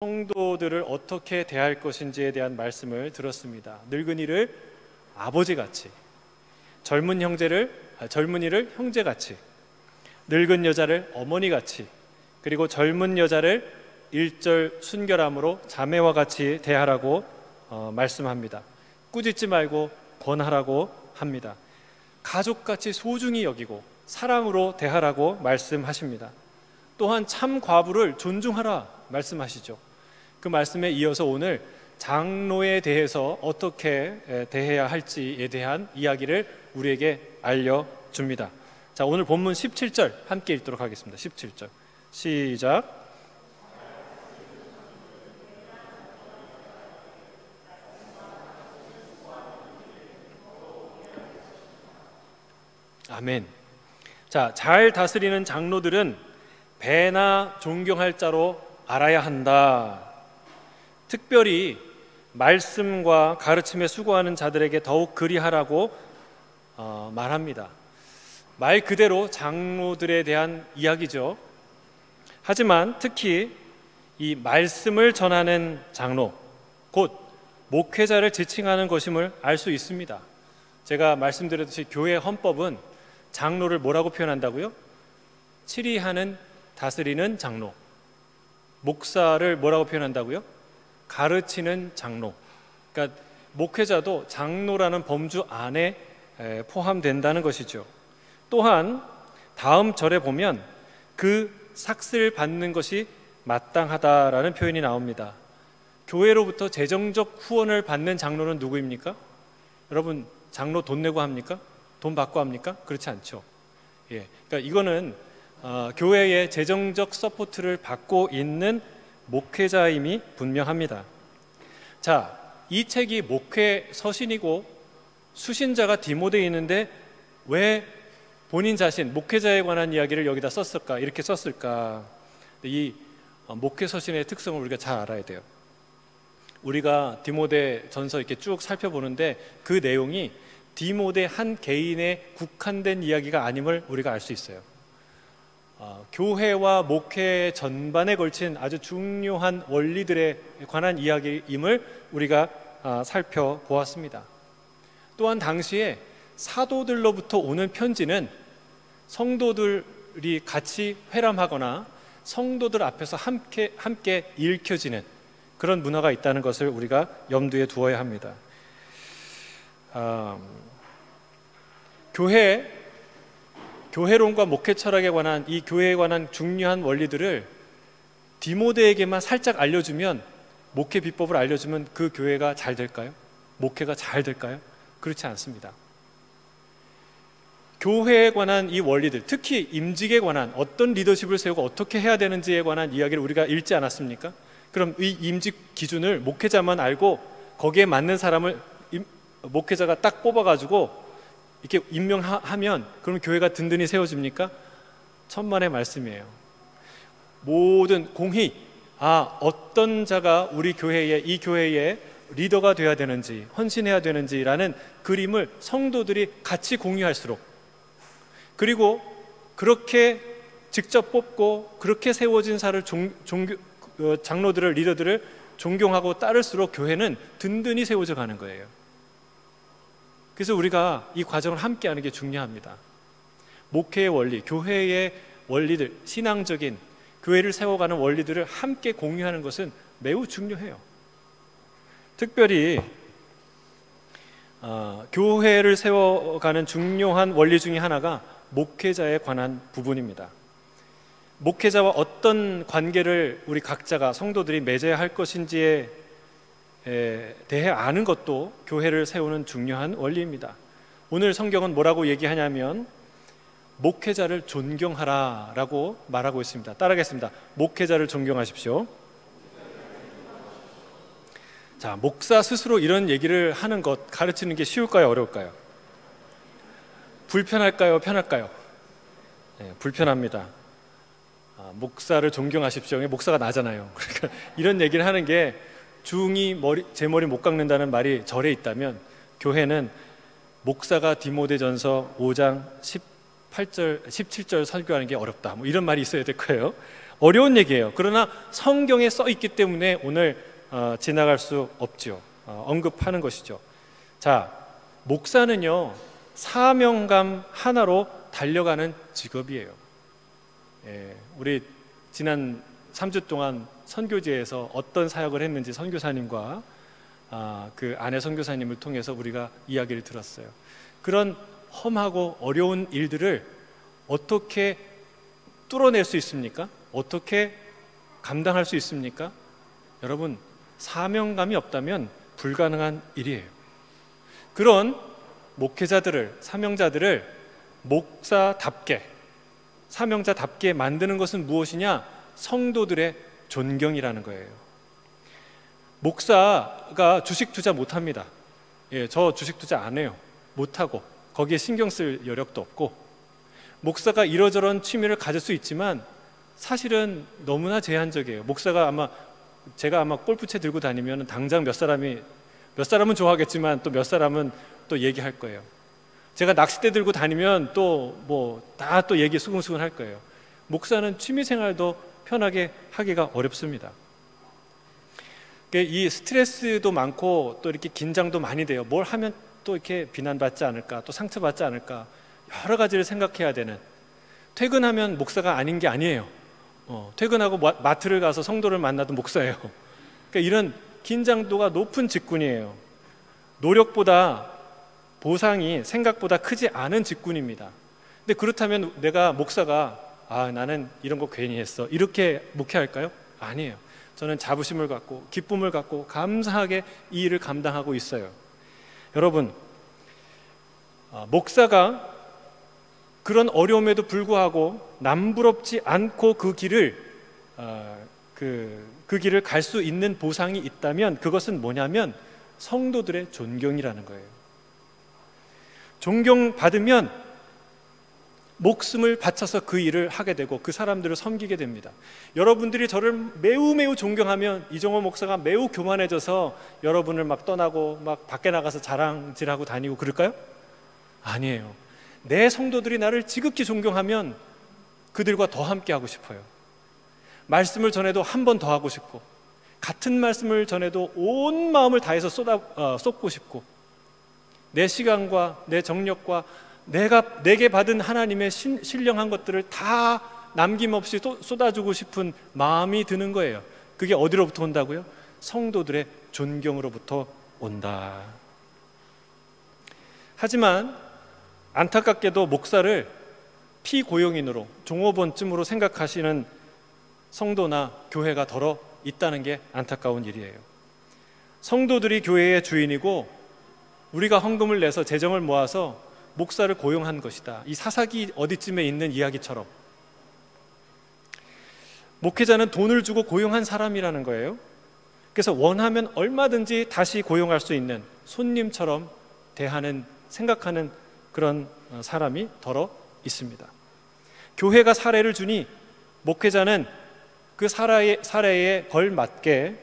성도들을 어떻게 대할 것인지에 대한 말씀을 들었습니다. 늙은이를 아버지같이, 젊은이를 형제같이, 늙은 여자를 어머니같이, 그리고 젊은 여자를 일절 순결함으로 자매와 같이 대하라고 말씀합니다. 꾸짖지 말고 권하라고 합니다. 가족같이 소중히 여기고 사랑으로 대하라고 말씀하십니다. 또한 참 과부를 존중하라 말씀하시죠. 그 말씀에 이어서 오늘 장로에 대해서 어떻게 대해야 할지에 대한 이야기를 우리에게 알려줍니다. 자, 오늘 본문 17절 함께 읽도록 하겠습니다. 17절 시작. 아멘. 자, 잘 다스리는 장로들은 배나 존경할 자로 알아야 한다. 특별히 말씀과 가르침에 수고하는 자들에게 더욱 그리하라고 말합니다. 말 그대로 장로들에 대한 이야기죠. 하지만 특히 이 말씀을 전하는 장로, 곧 목회자를 지칭하는 것임을 알 수 있습니다. 제가 말씀드렸듯이 교회 헌법은 장로를 뭐라고 표현한다고요? 치리하는, 다스리는 장로. 목사를 뭐라고 표현한다고요? 가르치는 장로. 그러니까 목회자도 장로라는 범주 안에 포함된다는 것이죠. 또한 다음 절에 보면 그 삭슬 받는 것이 마땅하다라는 표현이 나옵니다. 교회로부터 재정적 후원을 받는 장로는 누구입니까? 여러분, 장로 돈 내고 합니까? 돈 받고 합니까? 그렇지 않죠. 그러니까 이거는 교회의 재정적 서포트를 받고 있는 목회자임이 분명합니다. 자, 이 책이 목회 서신이고 수신자가 디모데에 있는데 왜 본인 자신, 목회자에 관한 이야기를 여기다 썼을까? 이렇게 썼을까? 이 목회 서신의 특성을 우리가 잘 알아야 돼요. 우리가 디모데 전서 이렇게 쭉 살펴보는데 그 내용이 디모데 한 개인의 국한된 이야기가 아님을 우리가 알 수 있어요. 교회와 목회 전반에 걸친 아주 중요한 원리들에 관한 이야기임을 우리가 살펴보았습니다. 또한 당시에 사도들로부터 오는 편지는 성도들이 같이 회람하거나 성도들 앞에서 함께 읽혀지는 그런 문화가 있다는 것을 우리가 염두에 두어야 합니다. 교회론과 목회 철학에 관한 이 교회에 관한 중요한 원리들을 디모데에게만 살짝 알려주면, 목회 비법을 알려주면 그 교회가 잘 될까요? 목회가 잘 될까요? 그렇지 않습니다. 교회에 관한 이 원리들, 특히 임직에 관한 어떤 리더십을 세우고 어떻게 해야 되는지에 관한 이야기를 우리가 읽지 않았습니까? 그럼 이 임직 기준을 목회자만 알고 거기에 맞는 사람을 목회자가 딱 뽑아가지고 이렇게 임명하면 그럼 교회가 든든히 세워집니까? 천만의 말씀이에요. 모든 공히 어떤 자가 우리 교회에, 이 교회의 리더가 되어야 되는지, 헌신해야 되는지라는 그림을 성도들이 같이 공유할수록, 그리고 그렇게 직접 뽑고 그렇게 세워진 장로들을, 리더들을 존경하고 따를수록 교회는 든든히 세워져 가는 거예요. 그래서 우리가 이 과정을 함께 하는 게 중요합니다. 목회의 원리, 교회의 원리들, 신앙적인 교회를 세워가는 원리들을 함께 공유하는 것은 매우 중요해요. 특별히 교회를 세워가는 중요한 원리 중에 하나가 목회자에 관한 부분입니다. 목회자와 어떤 관계를 우리 각자가, 성도들이 맺어야 할 것인지에 대해 아는 것도 교회를 세우는 중요한 원리입니다. 오늘 성경은 뭐라고 얘기하냐면 목회자를 존경하라 라고 말하고 있습니다. 따라하겠습니다. 목회자를 존경하십시오. 자, 목사 스스로 이런 얘기를 하는 것, 가르치는 게 쉬울까요? 어려울까요? 불편할까요? 편할까요? 불편합니다. 목사를 존경하십시오. 목사가 나잖아요. 그러니까 이런 얘기를 하는 게 중이 제 머리 못 깎는다는 말이 절에 있다면, 교회는 목사가 디모데전서 5장 17절 설교하는 게 어렵다, 이런 말이 있어야 될 거예요. 어려운 얘기예요. 그러나 성경에 써 있기 때문에 오늘 지나갈 수 없죠. 언급하는 것이죠. 자, 목사는요, 사명감 하나로 달려가는 직업이에요. 우리 지난 3주 동안 선교지에서 어떤 사역을 했는지 선교사님과 그 아내 선교사님을 통해서 우리가 이야기를 들었어요. 그런 험하고 어려운 일들을 어떻게 뚫어낼 수 있습니까? 어떻게 감당할 수 있습니까? 여러분, 사명감이 없다면 불가능한 일이에요. 그런 목회자들을, 사명자들을 목사답게, 사명자답게 만드는 것은 무엇이냐? 성도들의 존경이라는 거예요. 목사가 주식 투자 못합니다. 저 주식 투자 안 해요. 못하고 거기에 신경 쓸 여력도 없고, 목사가 이러저런 취미를 가질 수 있지만 사실은 너무나 제한적이에요. 목사가 제가 아마 골프채 들고 다니면 당장 몇 사람은 좋아하겠지만 또 몇 사람은 또 얘기할 거예요. 제가 낚싯대 들고 다니면 또 다 또 얘기 수근수근 할 거예요. 목사는 취미 생활도 편하게 하기가 어렵습니다. 이 스트레스도 많고 또 이렇게 긴장도 많이 돼요. 뭘 하면 또 이렇게 비난받지 않을까, 또 상처받지 않을까, 여러 가지를 생각해야 되는. 퇴근하면 목사가 아닌 게 아니에요. 퇴근하고 마트를 가서 성도를 만나도 목사예요. 그러니까 이런 긴장도가 높은 직군이에요. 노력보다 보상이 생각보다 크지 않은 직군입니다. 근데 그렇다면 내가 목사가 나는 이런 거 괜히 했어, 이렇게 목회할까요? 아니에요. 저는 자부심을 갖고 기쁨을 갖고 감사하게 이 일을 감당하고 있어요. 여러분, 목사가 그런 어려움에도 불구하고 남부럽지 않고 그 길을 갈 수 있는 보상이 있다면 그것은 뭐냐면 성도들의 존경이라는 거예요. 존경받으면 목숨을 바쳐서 그 일을 하게 되고 그 사람들을 섬기게 됩니다. 여러분들이 저를 매우 존경하면 이종호 목사가 매우 교만해져서 여러분을 막 떠나고 막 밖에 나가서 자랑질하고 다니고 그럴까요? 아니에요. 내 성도들이 나를 지극히 존경하면 그들과 더 함께 하고 싶어요. 말씀을 전해도 한 번 더 하고 싶고, 같은 말씀을 전해도 온 마음을 다해서 쏟고 싶고, 내 시간과 내 정력과 내게 받은 하나님의 신령한 것들을 다 남김없이 쏟아주고 싶은 마음이 드는 거예요. 그게 어디로부터 온다고요? 성도들의 존경으로부터 온다. 하지만 안타깝게도 목사를 피고용인으로, 종업원쯤으로 생각하시는 성도나 교회가 더러 있다는 게 안타까운 일이에요. 성도들이 교회의 주인이고 우리가 헌금을 내서 재정을 모아서 목사를 고용한 것이다. 이 사사기 어디쯤에 있는 이야기처럼 목회자는 돈을 주고 고용한 사람이라는 거예요. 그래서 원하면 얼마든지 다시 고용할 수 있는 손님처럼 생각하는 그런 사람이 더러 있습니다. 교회가 사례를 주니 목회자는 그 사례에 걸맞게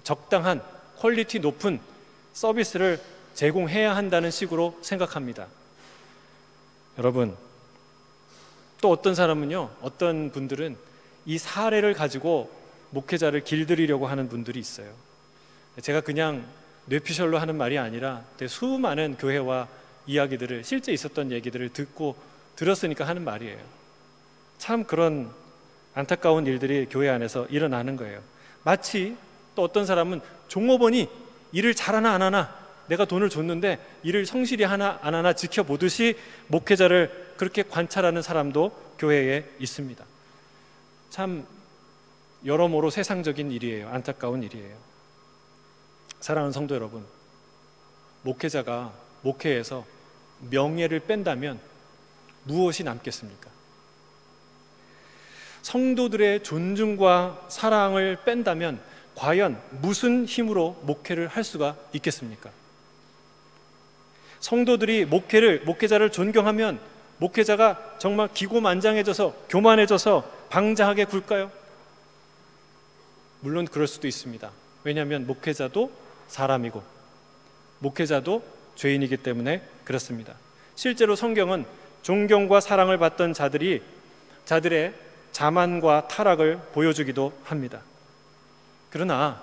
적당한 퀄리티 높은 서비스를 제공해야 한다는 식으로 생각합니다. 여러분, 또 어떤 사람은요, 어떤 분들은 이 사례를 가지고 목회자를 길들이려고 하는 분들이 있어요. 제가 그냥 뇌피셜로 하는 말이 아니라 수많은 교회와 이야기들을, 실제 있었던 얘기들을 들었으니까 하는 말이에요. 참 그런 안타까운 일들이 교회 안에서 일어나는 거예요. 마치 또 어떤 사람은 종업원이 일을 잘하나 안 하나, 내가 돈을 줬는데 일을 성실히 하나 안 하나 지켜보듯이 목회자를 그렇게 관찰하는 사람도 교회에 있습니다. 참 여러모로 세상적인 일이에요. 안타까운 일이에요. 사랑하는 성도 여러분, 목회자가 목회에서 명예를 뺀다면 무엇이 남겠습니까? 성도들의 존중과 사랑을 뺀다면 과연 무슨 힘으로 목회를 할 수가 있겠습니까? 성도들이 목회자를 존경하면 목회자가 정말 기고만장해져서 교만해져서 방자하게 굴까요? 물론 그럴 수도 있습니다. 왜냐하면 목회자도 사람이고 목회자도 죄인이기 때문에 그렇습니다. 실제로 성경은 존경과 사랑을 받던 자들의 자만과 타락을 보여주기도 합니다. 그러나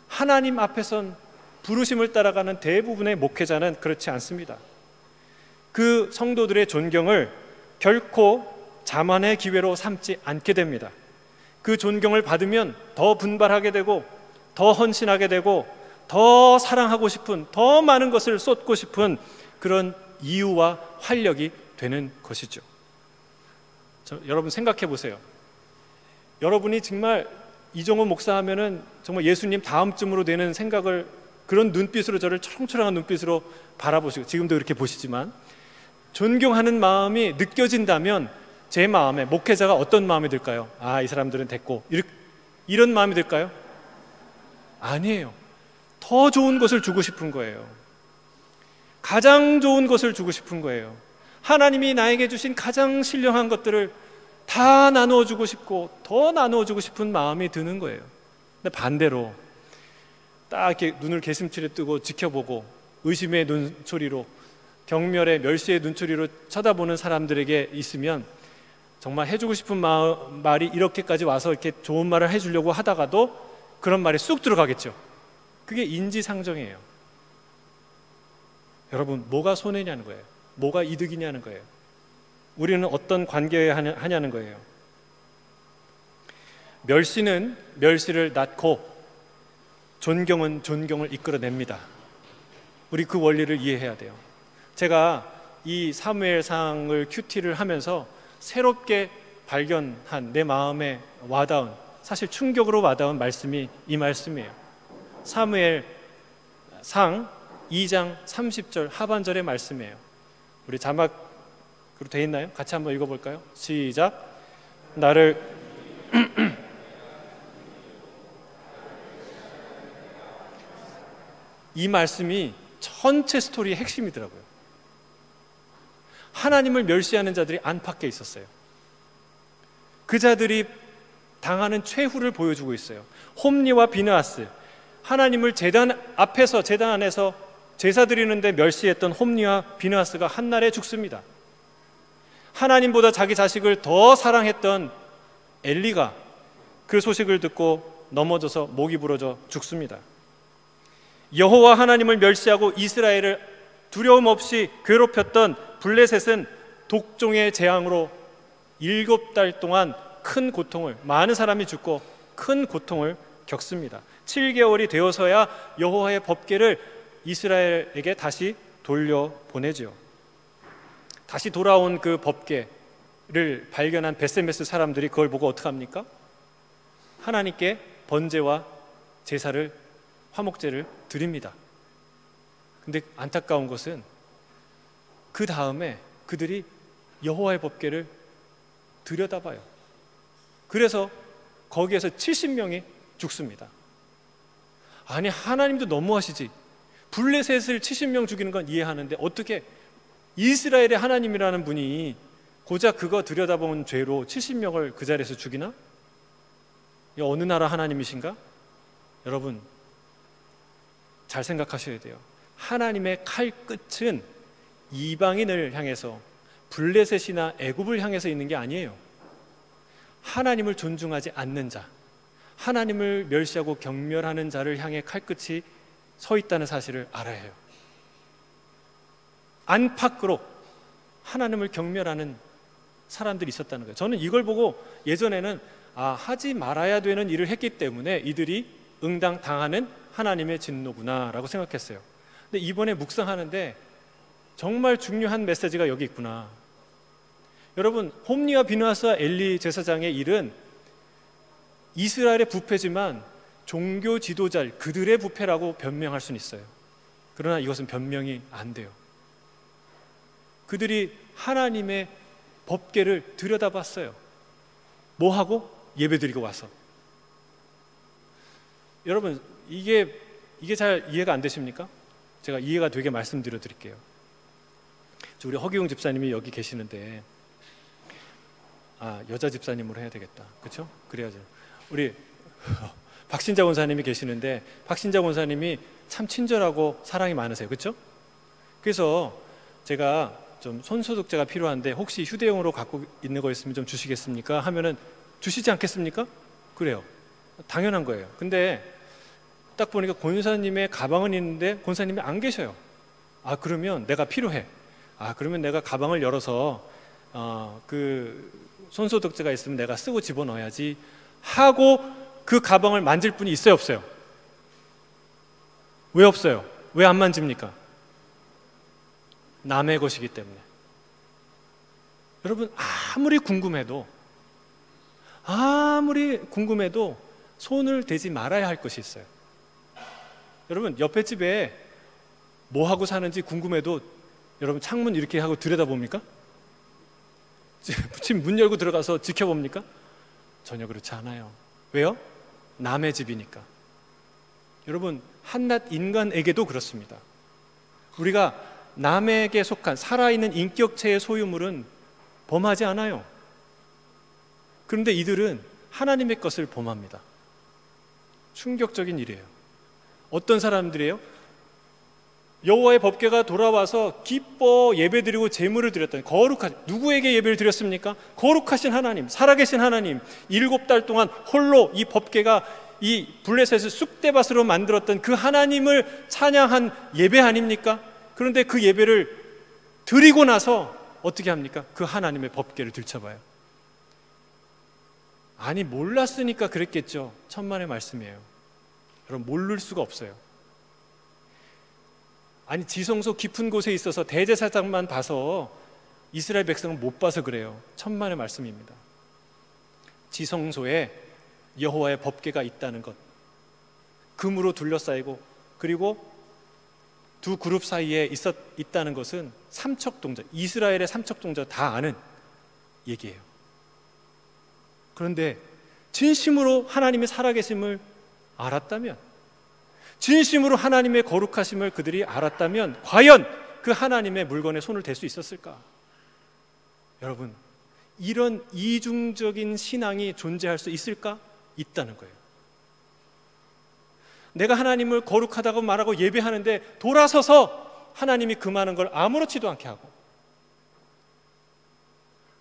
하나님 앞에선 부르심을 따라가는 대부분의 목회자는 그렇지 않습니다. 그 성도들의 존경을 결코 자만의 기회로 삼지 않게 됩니다. 그 존경을 받으면 더 분발하게 되고, 더 헌신하게 되고, 더 사랑하고 싶은, 더 많은 것을 쏟고 싶은 그런 이유와 활력이 되는 것이죠. 여러분 생각해 보세요. 여러분이 정말 이종호 목사 하면은 정말 예수님 다음쯤으로 되는 생각을, 그런 눈빛으로 저를 초롱초롱한 눈빛으로 바라보시고, 지금도 이렇게 보시지만 존경하는 마음이 느껴진다면 제 마음에, 목회자가 어떤 마음이 들까요? 아, 이 사람들은 됐고, 이런 마음이 들까요? 아니에요. 더 좋은 것을 주고 싶은 거예요. 가장 좋은 것을 주고 싶은 거예요. 하나님이 나에게 주신 가장 신령한 것들을 다 나누어 주고 싶고, 더 나누어 주고 싶은 마음이 드는 거예요. 근데 반대로 딱 이렇게 눈을 개슴츠레 뜨고 지켜보고 의심의 눈초리로, 경멸의 멸시의 눈초리로 쳐다보는 사람들에게 있으면 정말 해주고 싶은 말이 이렇게까지 와서 이렇게 좋은 말을 해주려고 하다가도 그런 말이 쑥 들어가겠죠. 그게 인지상정이에요. 여러분, 뭐가 손해냐는 거예요. 뭐가 이득이냐는 거예요. 우리는 어떤 관계에 하냐는 거예요. 멸시는 멸시를 낳고 존경은 존경을 이끌어냅니다. 우리 그 원리를 이해해야 돼요. 제가 이 사무엘상을 큐티를 하면서 새롭게 발견한, 내 마음에 와닿은, 사실 충격으로 와닿은 말씀이 이 말씀이에요. 사무엘상 2장 30절 하반절의 말씀이에요. 우리 자막으로 되어 있나요? 같이 한번 읽어볼까요? 시작. 나를 이 말씀이 전체 스토리의 핵심이더라고요. 하나님을 멸시하는 자들이 안팎에 있었어요. 그 자들이 당하는 최후를 보여주고 있어요. 홈리와 비느하스, 하나님을 제단 앞에서, 제단 안에서 제사 드리는데 멸시했던 홈리와 비느하스가 한날에 죽습니다. 하나님보다 자기 자식을 더 사랑했던 엘리가 그 소식을 듣고 넘어져서 목이 부러져 죽습니다. 여호와 하나님을 멸시하고 이스라엘을 두려움 없이 괴롭혔던 블레셋은 독종의 재앙으로 7달 동안 큰 고통을, 많은 사람이 죽고 큰 고통을 겪습니다. 7개월이 되어서야 여호와의 법궤를 이스라엘에게 다시 돌려보내죠. 다시 돌아온 그 법궤를 발견한 베세메스 사람들이 그걸 보고 어떻게 합니까? 하나님께 번제와 제사를, 화목제를 드립니다. 근데 안타까운 것은 그 다음에 그들이 여호와의 법궤를 들여다봐요. 그래서 거기에서 70명이 죽습니다. 아니, 하나님도 너무하시지. 블레셋을 70명 죽이는 건 이해하는데 어떻게 이스라엘의 하나님이라는 분이 고작 그거 들여다본 죄로 70명을 그 자리에서 죽이나? 이 어느 나라 하나님이신가? 여러분, 잘 생각하셔야 돼요. 하나님의 칼끝은 이방인을 향해서, 블레셋이나 애굽을 향해서 있는 게 아니에요. 하나님을 존중하지 않는 자, 하나님을 멸시하고 경멸하는 자를 향해 칼끝이 서 있다는 사실을 알아야 해요. 안팎으로 하나님을 경멸하는 사람들이 있었다는 거예요. 저는 이걸 보고 예전에는 하지 말아야 되는 일을 했기 때문에 이들이 응당당하는 하나님의 진노구나 라고 생각했어요. 근데 이번에 묵상하는데 정말 중요한 메시지가 여기 있구나. 여러분, 홈리와 비느하스와 엘리 제사장의 일은 이스라엘의 부패지만 종교 지도자, 그들의 부패라고 변명할 수는 있어요. 그러나 이것은 변명이 안 돼요. 그들이 하나님의 법궤를 들여다봤어요. 뭐하고? 예배드리고 와서. 여러분, 이게 잘 이해가 안 되십니까? 제가 이해가 되게 말씀드려 드릴게요. 우리 허기웅 집사님이 여기 계시는데, 여자 집사님으로 해야 되겠다. 그렇죠? 그래야죠. 우리 박신자 권사님이 계시는데, 박신자 권사님이 참 친절하고 사랑이 많으세요. 그렇죠? 그래서 제가 좀 손소독제가 필요한데 혹시 휴대용으로 갖고 있는 거 있으면 좀 주시겠습니까? 하면은 주시지 않겠습니까? 그래요. 당연한 거예요. 근데 딱 보니까 권사님의 가방은 있는데 권사님이 안 계셔요. 아, 그러면 내가 필요해. 아, 그러면 내가 가방을 열어서 그 손소독제가 있으면 내가 쓰고 집어넣어야지 하고 그 가방을 만질 분이 있어요, 없어요? 왜 없어요? 왜 안 만집니까? 남의 것이기 때문에. 여러분, 아무리 궁금해도 손을 대지 말아야 할 것이 있어요. 여러분, 옆에 집에 뭐 하고 사는지 궁금해도 여러분 창문 이렇게 하고 들여다봅니까? 집 문 열고 들어가서 지켜봅니까? 전혀 그렇지 않아요. 왜요? 남의 집이니까. 여러분, 한낱 인간에게도 그렇습니다. 우리가 남에게 속한 살아있는 인격체의 소유물은 범하지 않아요. 그런데 이들은 하나님의 것을 범합니다. 충격적인 일이에요. 어떤 사람들이에요? 여호와의 법궤가 돌아와서 기뻐 예배드리고 제물을 드렸더니 누구에게 예배를 드렸습니까? 거룩하신 하나님, 살아계신 하나님, 7달 동안 홀로 이 법궤가 이 블레셋을 쑥대밭으로 만들었던 그 하나님을 찬양한 예배 아닙니까? 그런데 그 예배를 드리고 나서 어떻게 합니까? 그 하나님의 법궤를 들춰봐요. 아니, 몰랐으니까 그랬겠죠. 천만의 말씀이에요. 여러분, 모를 수가 없어요. 아니, 지성소 깊은 곳에 있어서 대제사장만 봐서 이스라엘 백성은 못 봐서 그래요. 천만의 말씀입니다. 지성소에 여호와의 법궤가 있다는 것, 금으로 둘러싸이고 그리고 두 그룹 사이에 있다는 것은 삼척동자, 이스라엘의 삼척동자 다 아는 얘기예요. 그런데 진심으로 하나님의 살아계심을 알았다면, 진심으로 하나님의 거룩하심을 그들이 알았다면 과연 그 하나님의 물건에 손을 댈 수 있었을까? 여러분, 이런 이중적인 신앙이 존재할 수 있을까? 있다는 거예요. 내가 하나님을 거룩하다고 말하고 예배하는데 돌아서서 하나님이 금하는 걸 아무렇지도 않게 하고,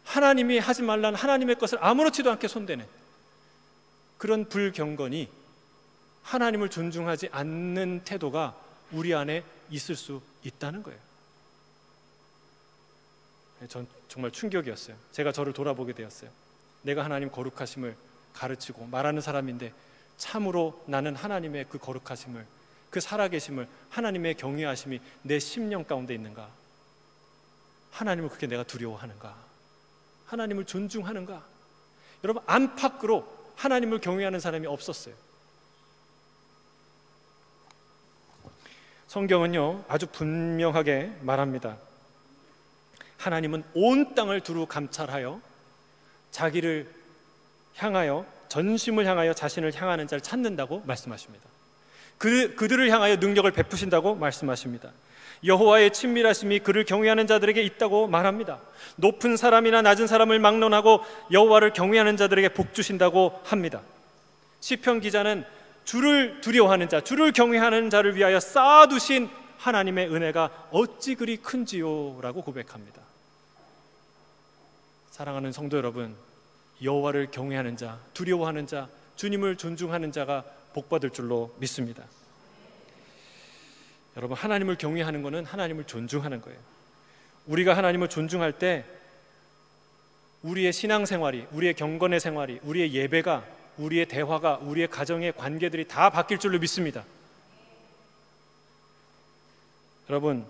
하나님이 하지 말라는 하나님의 것을 아무렇지도 않게 손대는 그런 불경건이, 하나님을 존중하지 않는 태도가 우리 안에 있을 수 있다는 거예요. 전 정말 충격이었어요. 제가 저를 돌아보게 되었어요. 내가 하나님 거룩하심을 가르치고 말하는 사람인데 참으로 나는 하나님의 그 거룩하심을, 그 살아계심을, 하나님의 경외하심이 내 심령 가운데 있는가? 하나님을 그렇게 내가 두려워하는가? 하나님을 존중하는가? 여러분, 안팎으로 하나님을 경외하는 사람이 없었어요. 성경은요, 아주 분명하게 말합니다. 하나님은 온 땅을 두루 감찰하여 자기를 향하여, 전심을 향하여 자신을 향하는 자를 찾는다고 말씀하십니다. 그들을 향하여 능력을 베푸신다고 말씀하십니다. 여호와의 친밀하심이 그를 경외하는 자들에게 있다고 말합니다. 높은 사람이나 낮은 사람을 막론하고 여호와를 경외하는 자들에게 복 주신다고 합니다. 시편 기자는 주를 두려워하는 자, 주를 경외하는 자를 위하여 쌓아두신 하나님의 은혜가 어찌 그리 큰지요 라고 고백합니다. 사랑하는 성도 여러분, 여호와를 경외하는 자, 두려워하는 자, 주님을 존중하는 자가 복받을 줄로 믿습니다. 여러분, 하나님을 경외하는 것은 하나님을 존중하는 거예요. 우리가 하나님을 존중할 때 우리의 신앙생활이, 우리의 경건의 생활이, 우리의 예배가, 우리의 대화가, 우리의 가정의 관계들이 다 바뀔 줄로 믿습니다. 여러분,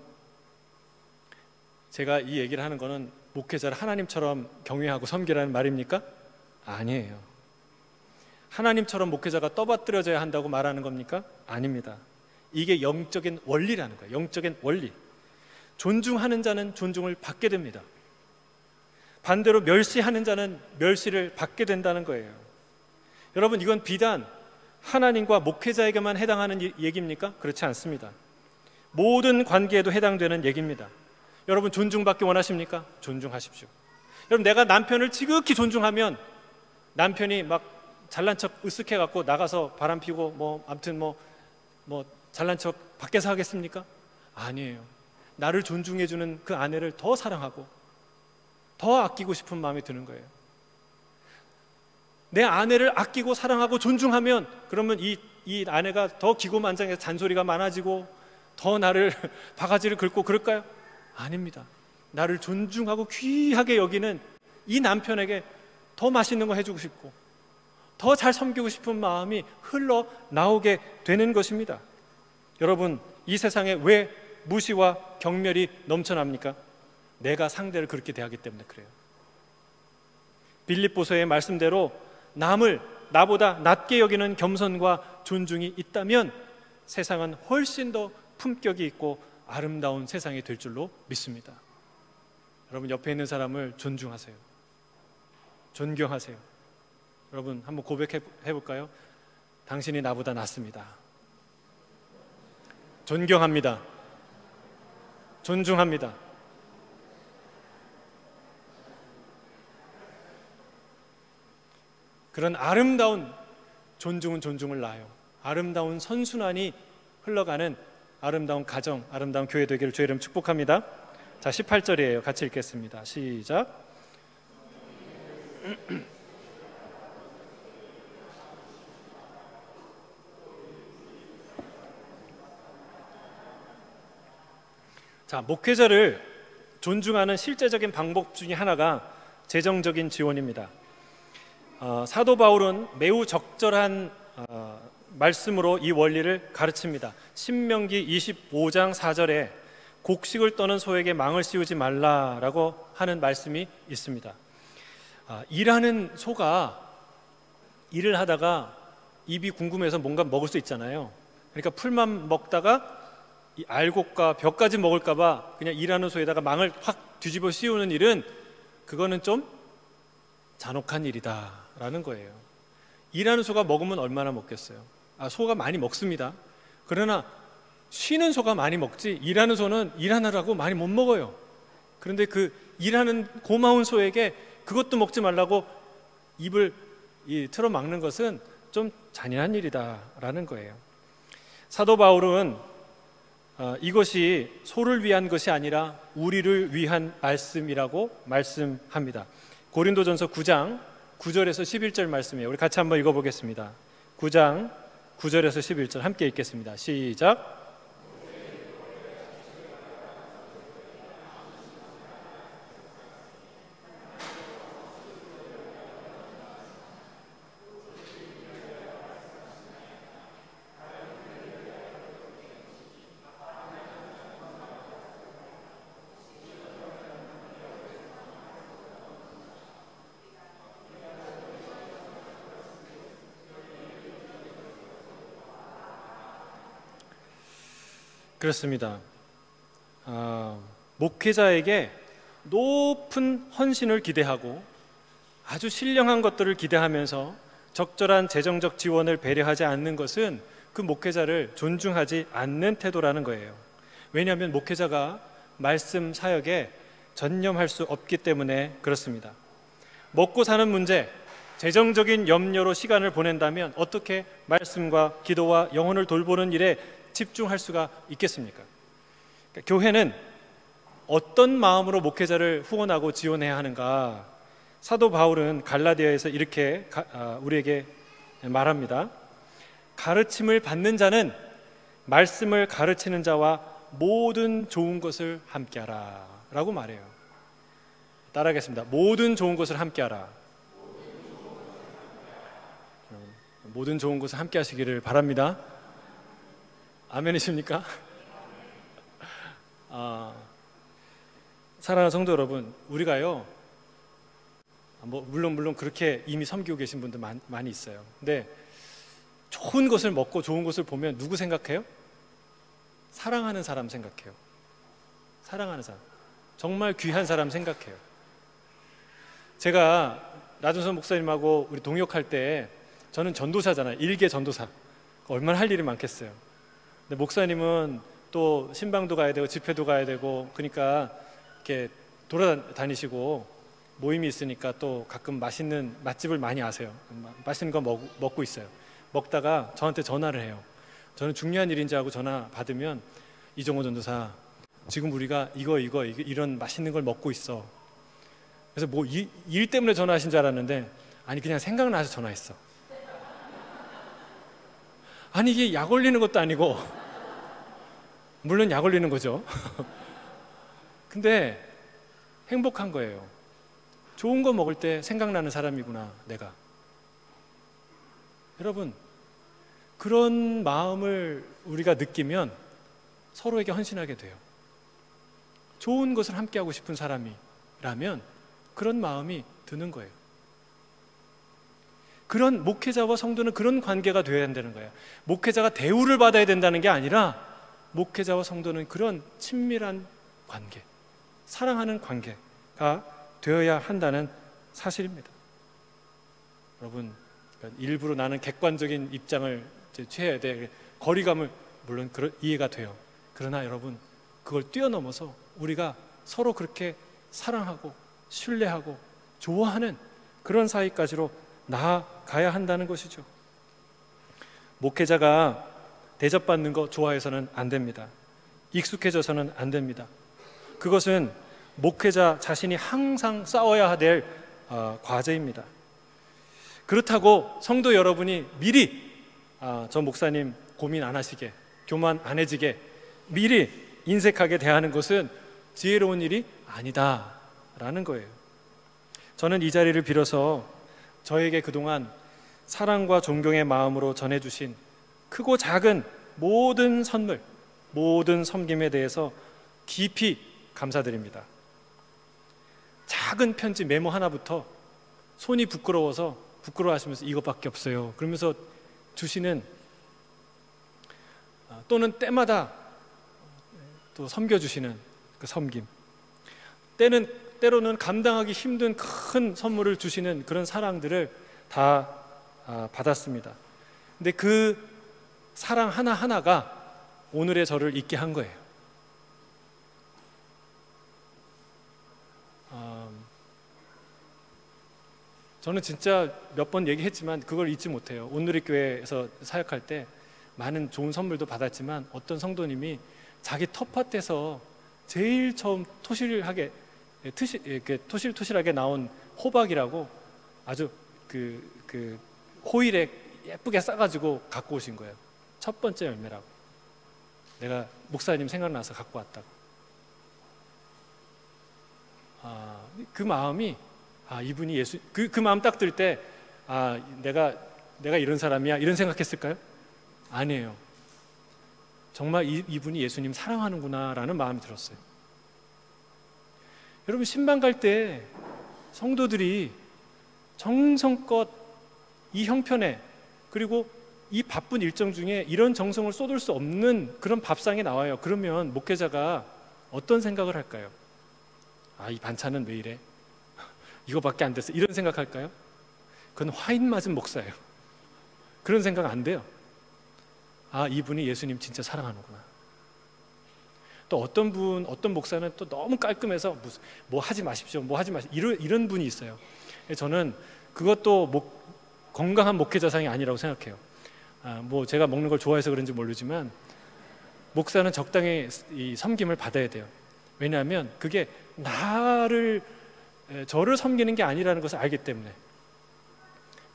제가 이 얘기를 하는 것은 목회자를 하나님처럼 경외하고 섬기라는 말입니까? 아니에요. 하나님처럼 목회자가 떠받들어져야 한다고 말하는 겁니까? 아닙니다. 이게 영적인 원리라는 거예요. 영적인 원리. 존중하는 자는 존중을 받게 됩니다. 반대로 멸시하는 자는 멸시를 받게 된다는 거예요. 여러분, 이건 비단 하나님과 목회자에게만 해당하는 얘기입니까? 그렇지 않습니다. 모든 관계에도 해당되는 얘기입니다. 여러분, 존중받기 원하십니까? 존중하십시오. 여러분, 내가 남편을 지극히 존중하면 남편이 막 잘난 척 으쓱해 갖고 나가서 바람 피고 아무튼 잘난 척 밖에서 하겠습니까? 아니에요. 나를 존중해주는 그 아내를 더 사랑하고 더 아끼고 싶은 마음이 드는 거예요. 내 아내를 아끼고 사랑하고 존중하면 그러면 이 아내가 더 기고만장해서 잔소리가 많아지고 더 나를 바가지를 긁고 그럴까요? 아닙니다. 나를 존중하고 귀하게 여기는 이 남편에게 더 맛있는 거 해주고 싶고 더 잘 섬기고 싶은 마음이 흘러나오게 되는 것입니다. 여러분, 이 세상에 왜 무시와 경멸이 넘쳐납니까? 내가 상대를 그렇게 대하기 때문에 그래요. 빌립보서의 말씀대로 남을 나보다 낮게 여기는 겸손과 존중이 있다면 세상은 훨씬 더 품격이 있고 아름다운 세상이 될 줄로 믿습니다. 여러분, 옆에 있는 사람을 존중하세요. 존경하세요. 여러분, 한번 고백해 볼까요? 당신이 나보다 낫습니다. 존경합니다. 존중합니다. 그런 아름다운 존중은 존중을 낳아요. 아름다운 선순환이 흘러가는 아름다운 가정, 아름다운 교회 되기를 주의 이름 축복합니다. 자, 18절이에요. 같이 읽겠습니다. 시작. 자, 목회자를 존중하는 실제적인 방법 중에 하나가 재정적인 지원입니다. 사도 바울은 매우 적절한 말씀으로 이 원리를 가르칩니다. 신명기 25장 4절에 곡식을 떠는 소에게 망을 씌우지 말라라고 하는 말씀이 있습니다. 일하는 소가 일을 하다가 입이 궁금해서 뭔가 먹을 수 있잖아요. 그러니까 풀만 먹다가 이 알곡과 벼까지 먹을까 봐 그냥 일하는 소에다가 망을 확 뒤집어 씌우는 일은 그거는 좀 잔혹한 일이다 라는 거예요. 일하는 소가 먹으면 얼마나 먹겠어요? 소가 많이 먹습니다. 그러나 쉬는 소가 많이 먹지 일하는 소는 일하느라고 많이 못 먹어요. 그런데 그 일하는 고마운 소에게 그것도 먹지 말라고 입을 틀어막는 것은 좀 잔인한 일이다 라는 거예요. 사도 바울은 이것이 소를 위한 것이 아니라 우리를 위한 말씀이라고 말씀합니다. 고린도전서 9장 9절에서 11절 말씀이에요. 우리 같이 한번 읽어보겠습니다. 9장 9절에서 11절 함께 읽겠습니다. 시작. 그렇습니다. 목회자에게 높은 헌신을 기대하고 아주 신령한 것들을 기대하면서 적절한 재정적 지원을 배려하지 않는 것은 그 목회자를 존중하지 않는 태도라는 거예요. 왜냐하면 목회자가 말씀 사역에 전념할 수 없기 때문에 그렇습니다. 먹고 사는 문제, 재정적인 염려로 시간을 보낸다면 어떻게 말씀과 기도와 영혼을 돌보는 일에 집중할 수가 있겠습니까? 그러니까 교회는 어떤 마음으로 목회자를 후원하고 지원해야 하는가? 사도 바울은 갈라디아에서 이렇게 우리에게 말합니다. 가르침을 받는 자는 말씀을 가르치는 자와 모든 좋은 것을 함께하라 라고 말해요. 따라하겠습니다. 모든 좋은 것을 함께하라. 모든 좋은 것을 함께 하시기를 바랍니다. 아멘이십니까? 사랑하는 성도 여러분, 우리가요 물론 그렇게 이미 섬기고 계신 분들 많이 있어요. 근데 좋은 것을 먹고 좋은 것을 보면 누구 생각해요? 사랑하는 사람 생각해요. 사랑하는 사람, 정말 귀한 사람 생각해요. 제가 나준선 목사님하고 우리 동역할 때 저는 전도사잖아요. 일개 전도사. 얼마나 할 일이 많겠어요. 근데 목사님은 또 신방도 가야 되고 집회도 가야 되고 그러니까 이렇게 돌아다니시고 모임이 있으니까 또 가끔 맛있는 맛집을 많이 아세요. 맛있는 거 먹고 있어요. 먹다가 저한테 전화를 해요. 저는 중요한 일인지 하고 전화 받으면 이종호 전도사 지금 우리가 이런 맛있는 걸 먹고 있어. 그래서 뭐 일 때문에 전화하신 줄 알았는데 아니 그냥 생각나서 전화했어. 아니 이게 약 올리는 것도 아니고 물론 약 올리는 거죠. 근데 행복한 거예요. 좋은 거 먹을 때 생각나는 사람이구나 내가. 여러분 그런 마음을 우리가 느끼면 서로에게 헌신하게 돼요. 좋은 것을 함께 하고 싶은 사람이라면 그런 마음이 드는 거예요. 그런 목회자와 성도는 그런 관계가 되어야 한다는 거예요. 목회자가 대우를 받아야 된다는 게 아니라 목회자와 성도는 그런 친밀한 관계, 사랑하는 관계가 되어야 한다는 사실입니다. 여러분 일부러 나는 객관적인 입장을 취해야 돼. 거리감을 물론 이해가 돼요. 그러나 여러분 그걸 뛰어넘어서 우리가 서로 그렇게 사랑하고 신뢰하고 좋아하는 그런 사이까지로 나아가야 한다는 것이죠. 목회자가 대접받는 거 좋아해서는 안 됩니다. 익숙해져서는 안 됩니다. 그것은 목회자 자신이 항상 싸워야 될 과제입니다. 그렇다고 성도 여러분이 미리 저 목사님 고민 안 하시게, 교만 안 해지게 미리 인색하게 대하는 것은 지혜로운 일이 아니다라는 거예요. 저는 이 자리를 빌어서 저에게 그동안 사랑과 존경의 마음으로 전해주신 크고 작은 모든 선물, 모든 섬김에 대해서 깊이 감사드립니다. 작은 편지 메모 하나부터 손이 부끄러워하시면서 이것밖에 없어요 그러면서 주시는, 또는 때마다 또 섬겨주시는 그 섬김, 때로는 감당하기 힘든 큰 선물을 주시는 그런 사랑들을 다 받았습니다. 근데 그 사랑 하나하나가 오늘의 저를 있게 한 거예요. 저는 진짜 몇 번 얘기했지만 그걸 잊지 못해요. 온누리 교회에서 사역할 때 많은 좋은 선물도 받았지만 어떤 성도님이 자기 텃밭에서 제일 처음 토실토실하게 나온 호박이라고 아주 그 호일에 예쁘게 싸가지고 갖고 오신 거예요. 첫 번째 열매라고. 내가 목사님 생각나서 갖고 왔다고. 그 마음이 이분이 예수, 그 마음 딱 들 때 내가 이런 사람이야 이런 생각했을까요? 아니에요. 정말 이분이 예수님 사랑하는구나 라는 마음이 들었어요. 여러분 신방 갈 때 성도들이 정성껏 이 형편에, 그리고 이 바쁜 일정 중에 이런 정성을 쏟을 수 없는 그런 밥상에 나와요. 그러면 목회자가 어떤 생각을 할까요? 이 반찬은 왜 이래? 이거밖에 안 됐어. 이런 생각할까요? 그건 화인 맞은 목사예요. 그런 생각 안 돼요. 이분이 예수님 진짜 사랑하는구나. 또 어떤 목사는 또 너무 깔끔해서 뭐 하지 마십시오, 이런 분이 있어요. 저는 그것도 건강한 목회자상이 아니라고 생각해요. 제가 먹는 걸 좋아해서 그런지 모르지만 목사는 적당히 이 섬김을 받아야 돼요. 왜냐하면 그게 저를 섬기는 게 아니라는 것을 알기 때문에.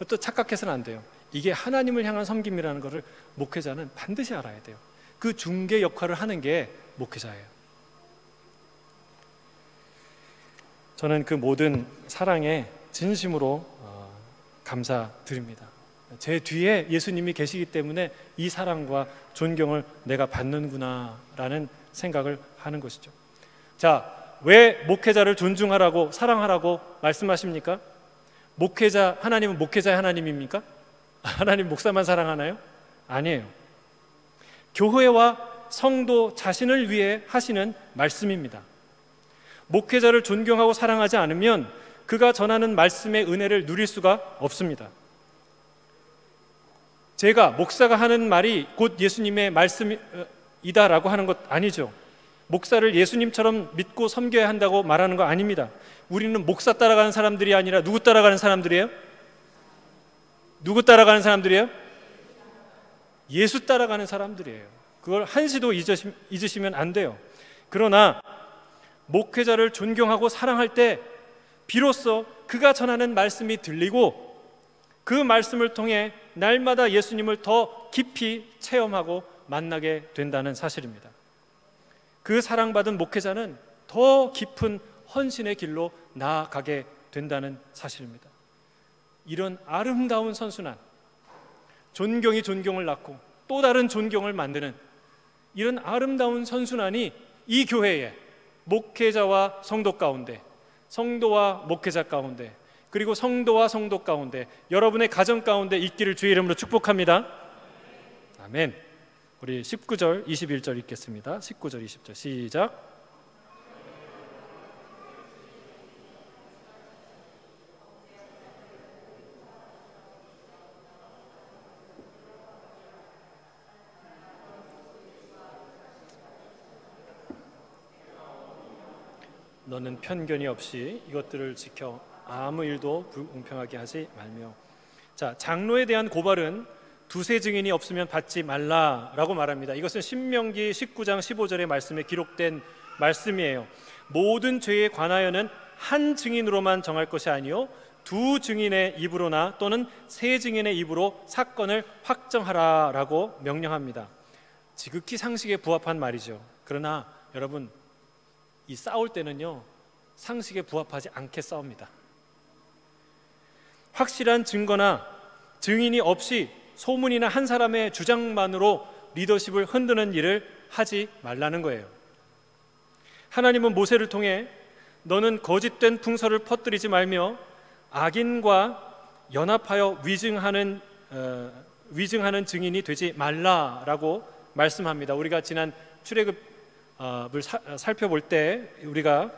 또 착각해서는 안 돼요. 이게 하나님을 향한 섬김이라는 것을 목회자는 반드시 알아야 돼요. 그 중개 역할을 하는 게 목회자예요. 저는 그 모든 사랑에 진심으로 감사드립니다. 제 뒤에 예수님이 계시기 때문에 이 사랑과 존경을 내가 받는구나 라는 생각을 하는 것이죠. 자, 왜 목회자를 존중하라고 사랑하라고 말씀하십니까? 하나님은 목회자의 하나님입니까? 하나님 목사만 사랑하나요? 아니에요. 교회와 성도 자신을 위해 하시는 말씀입니다. 목회자를 존경하고 사랑하지 않으면 그가 전하는 말씀의 은혜를 누릴 수가 없습니다. 제가 목사가 하는 말이 곧 예수님의 말씀이다라고 하는 것 아니죠. 목사를 예수님처럼 믿고 섬겨야 한다고 말하는 거 아닙니다. 우리는 목사 따라가는 사람들이 아니라 누구 따라가는 사람들이에요? 누구 따라가는 사람들이에요? 예수 따라가는 사람들이에요. 그걸 한시도 잊으시면 안 돼요. 그러나 목회자를 존경하고 사랑할 때 비로소 그가 전하는 말씀이 들리고 그 말씀을 통해 날마다 예수님을 더 깊이 체험하고 만나게 된다는 사실입니다. 그 사랑받은 목회자는 더 깊은 헌신의 길로 나아가게 된다는 사실입니다. 이런 아름다운 선순환, 존경이 존경을 낳고 또 다른 존경을 만드는 이런 아름다운 선순환이 이 교회에 목회자와 성도 가운데, 성도와 목회자 가운데, 그리고 성도와 성도 가운데, 여러분의 가정 가운데 있기를 주의 이름으로 축복합니다. 아멘. 우리 19절, 21절 읽겠습니다. 19절, 20절 시작. 너는 편견이 없이 이것들을 지켜 아무 일도 불공평하게 하지 말며. 자, 장로에 대한 고발은 두세 증인이 없으면 받지 말라라고 말합니다. 이것은 신명기 19장 15절의 말씀에 기록된 말씀이에요. 모든 죄에 관하여는 한 증인으로만 정할 것이 아니요 두 증인의 입으로나 또는 세 증인의 입으로 사건을 확정하라라고 명령합니다. 지극히 상식에 부합한 말이죠. 그러나 여러분, 이 싸울 때는요 상식에 부합하지 않게 싸웁니다. 확실한 증거나 증인이 없이 소문이나 한 사람의 주장만으로 리더십을 흔드는 일을 하지 말라는 거예요. 하나님은 모세를 통해 너는 거짓된 풍설을 퍼뜨리지 말며 악인과 연합하여 위증하는 증인이 되지 말라라고 말씀합니다. 우리가 지난 출애굽을 살펴볼 때 우리가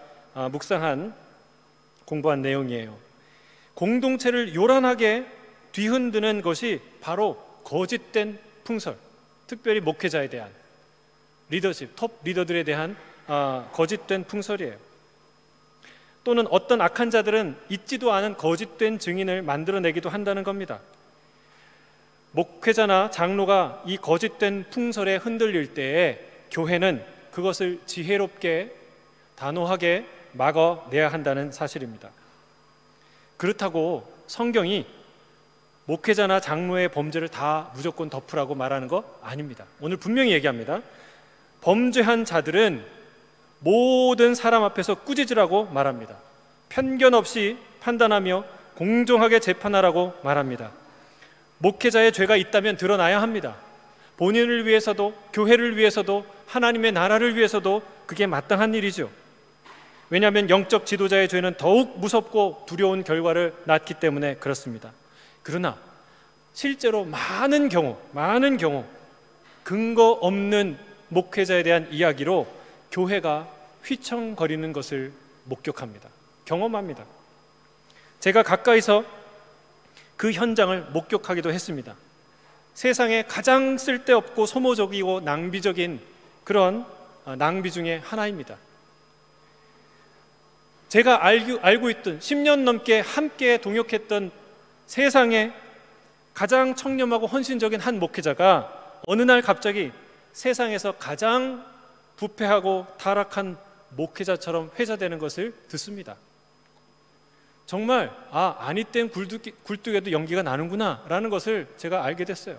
공부한 내용이에요. 공동체를 요란하게 뒤흔드는 것이 바로 거짓된 풍설, 특별히 목회자에 대한 리더십, 톱 리더들에 대한 거짓된 풍설이에요. 또는 어떤 악한 자들은 있지도 않은 거짓된 증인을 만들어내기도 한다는 겁니다. 목회자나 장로가 이 거짓된 풍설에 흔들릴 때에 교회는 그것을 지혜롭게 단호하게 막아내야 한다는 사실입니다. 그렇다고 성경이 목회자나 장로의 범죄를 다 무조건 덮으라고 말하는 거 아닙니다. 오늘 분명히 얘기합니다. 범죄한 자들은 모든 사람 앞에서 꾸짖으라고 말합니다. 편견 없이 판단하며 공정하게 재판하라고 말합니다. 목회자의 죄가 있다면 드러나야 합니다. 본인을 위해서도 교회를 위해서도 하나님의 나라를 위해서도 그게 마땅한 일이죠. 왜냐하면 영적 지도자의 죄는 더욱 무섭고 두려운 결과를 낳기 때문에 그렇습니다. 그러나 실제로 많은 경우 근거 없는 목회자에 대한 이야기로 교회가 휘청거리는 것을 목격합니다. 경험합니다. 제가 가까이서 그 현장을 목격하기도 했습니다. 세상에 가장 쓸데없고 소모적이고 낭비적인 그런 낭비 중에 하나입니다. 제가 알고 있던 10년 넘게 함께 동역했던 세상에 가장 청렴하고 헌신적인 한 목회자가 어느 날 갑자기 세상에서 가장 부패하고 타락한 목회자처럼 회자되는 것을 듣습니다. 정말 아니 땐 굴뚝에도 연기가 나는구나 라는 것을 제가 알게 됐어요.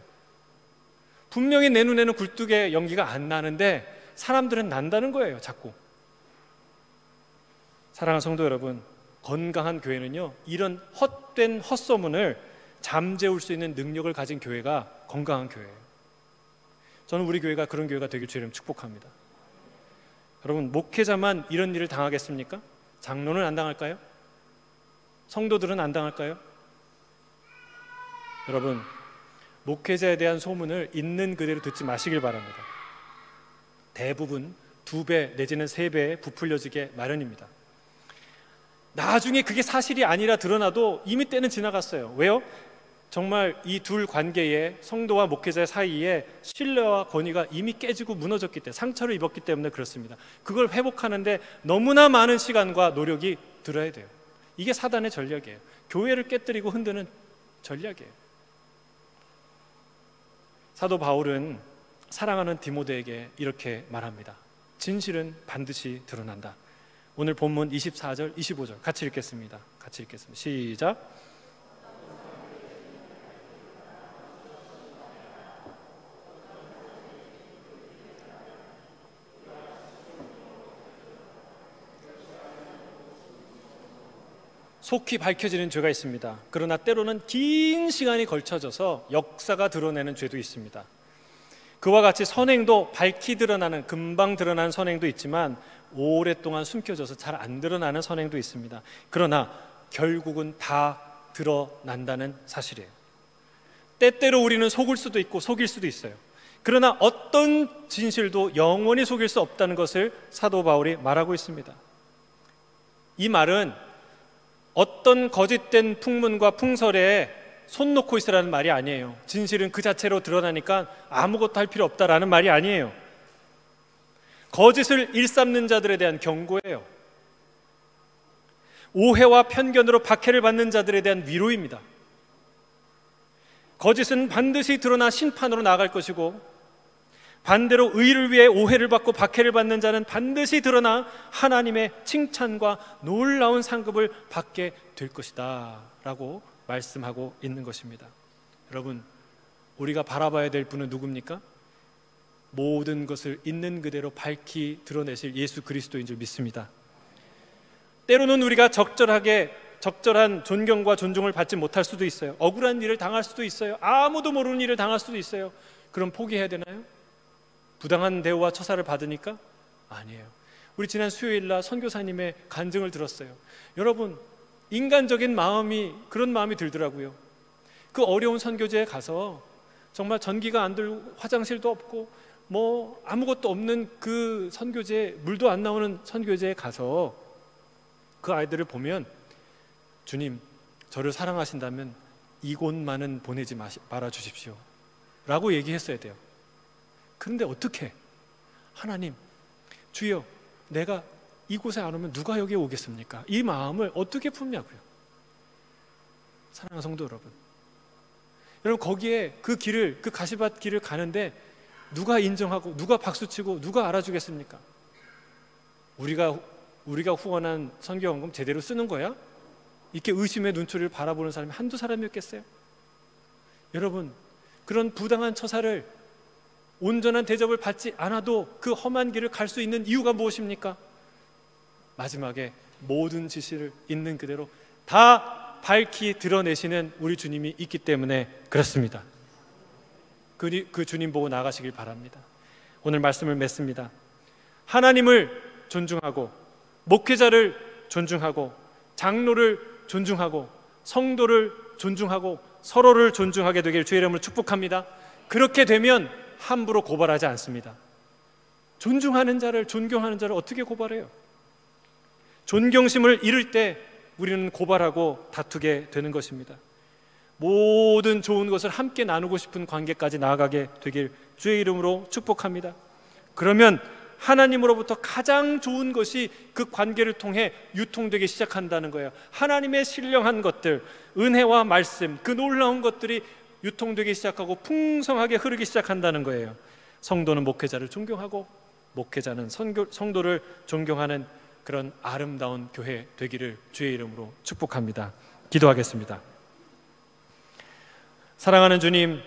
분명히 내 눈에는 굴뚝에 연기가 안 나는데 사람들은 난다는 거예요. 자꾸. 사랑하는 성도 여러분, 건강한 교회는요 이런 헛된 헛소문을 잠재울 수 있는 능력을 가진 교회가 건강한 교회예요. 저는 우리 교회가 그런 교회가 되길 주님 축복합니다. 여러분, 목회자만 이런 일을 당하겠습니까? 장로는 안 당할까요? 성도들은 안 당할까요? 여러분, 목회자에 대한 소문을 있는 그대로 듣지 마시길 바랍니다. 대부분 2배 내지는 3배 부풀려지게 마련입니다. 나중에 그게 사실이 아니라 드러나도 이미 때는 지나갔어요. 왜요? 정말 이 둘 관계에 성도와 목회자 사이에 신뢰와 권위가 이미 깨지고 무너졌기 때문에, 상처를 입었기 때문에 그렇습니다. 그걸 회복하는데 너무나 많은 시간과 노력이 들어야 돼요. 이게 사단의 전략이에요. 교회를 깨뜨리고 흔드는 전략이에요. 사도 바울은 사랑하는 디모데에게 이렇게 말합니다. 진실은 반드시 드러난다. 오늘 본문 24절, 25절 같이 읽겠습니다. 시작. 속히 밝혀지는 죄가 있습니다. 그러나 때로는 긴 시간이 걸쳐져서 역사가 드러내는 죄도 있습니다. 그와 같이 선행도 밝히 드러나는, 금방 드러나는 선행도 있지만 오랫동안 숨겨져서 잘 안 드러나는 선행도 있습니다. 그러나 결국은 다 드러난다는 사실이에요. 때때로 우리는 속을 수도 있고 속일 수도 있어요. 그러나 어떤 진실도 영원히 속일 수 없다는 것을 사도 바울이 말하고 있습니다. 이 말은 어떤 거짓된 풍문과 풍설에 손 놓고 있으라는 말이 아니에요. 진실은 그 자체로 드러나니까 아무것도 할 필요 없다라는 말이 아니에요. 거짓을 일삼는 자들에 대한 경고예요. 오해와 편견으로 박해를 받는 자들에 대한 위로입니다. 거짓은 반드시 드러나 심판으로 나아갈 것이고, 반대로 의를 위해 오해를 받고 박해를 받는 자는 반드시 드러나 하나님의 칭찬과 놀라운 상급을 받게 될 것이다 라고 말씀하고 있는 것입니다. 여러분, 우리가 바라봐야 될 분은 누굽니까? 모든 것을 있는 그대로 밝히 드러내실 예수 그리스도인 줄 믿습니다. 때로는 우리가 적절한 존경과 존중을 받지 못할 수도 있어요. 억울한 일을 당할 수도 있어요. 아무도 모르는 일을 당할 수도 있어요. 그럼 포기해야 되나요? 부당한 대우와 처사를 받으니까? 아니에요. 우리 지난 수요일날 선교사님의 간증을 들었어요. 여러분, 인간적인 마음이, 그런 마음이 들더라고요. 그 어려운 선교지에 가서 정말 전기가 안 들고 화장실도 없고 뭐 아무것도 없는 그 선교지에, 물도 안 나오는 선교지에 가서 그 아이들을 보면, 주님, 저를 사랑하신다면 이곳만은 보내지 말아 주십시오 라고 얘기했어야 돼요. 그런데 어떻게? 하나님, 주여, 내가 이곳에 안 오면 누가 여기에 오겠습니까? 이 마음을 어떻게 품냐고요. 사랑하는 성도 여러분, 거기에 그 길을, 그 가시밭 길을 가는데 누가 인정하고 누가 박수치고 누가 알아주겠습니까? 우리가 후원한 선교원금 제대로 쓰는 거야? 이렇게 의심의 눈초리를 바라보는 사람이 한두 사람이었겠어요? 여러분, 그런 부당한 처사를, 온전한 대접을 받지 않아도 그 험한 길을 갈 수 있는 이유가 무엇입니까? 마지막에 모든 지시를 있는 그대로 다 밝히 드러내시는 우리 주님이 있기 때문에 그렇습니다. 그 주님 보고 나가시길 바랍니다. 오늘 말씀을 맺습니다. 하나님을 존중하고, 목회자를 존중하고, 장로를 존중하고, 성도를 존중하고, 서로를 존중하게 되길 주의 이름으로 축복합니다. 그렇게 되면 함부로 고발하지 않습니다. 존중하는 자를, 존경하는 자를 어떻게 고발해요? 존경심을 잃을 때 우리는 고발하고 다투게 되는 것입니다. 모든 좋은 것을 함께 나누고 싶은 관계까지 나아가게 되길 주의 이름으로 축복합니다. 그러면 하나님으로부터 가장 좋은 것이 그 관계를 통해 유통되기 시작한다는 거예요. 하나님의 신령한 것들, 은혜와 말씀, 그 놀라운 것들이 유통되기 시작하고 풍성하게 흐르기 시작한다는 거예요. 성도는 목회자를 존경하고, 목회자는 성도를 존경하는 그런 아름다운 교회 되기를 주의 이름으로 축복합니다. 기도하겠습니다. 사랑하는 주님,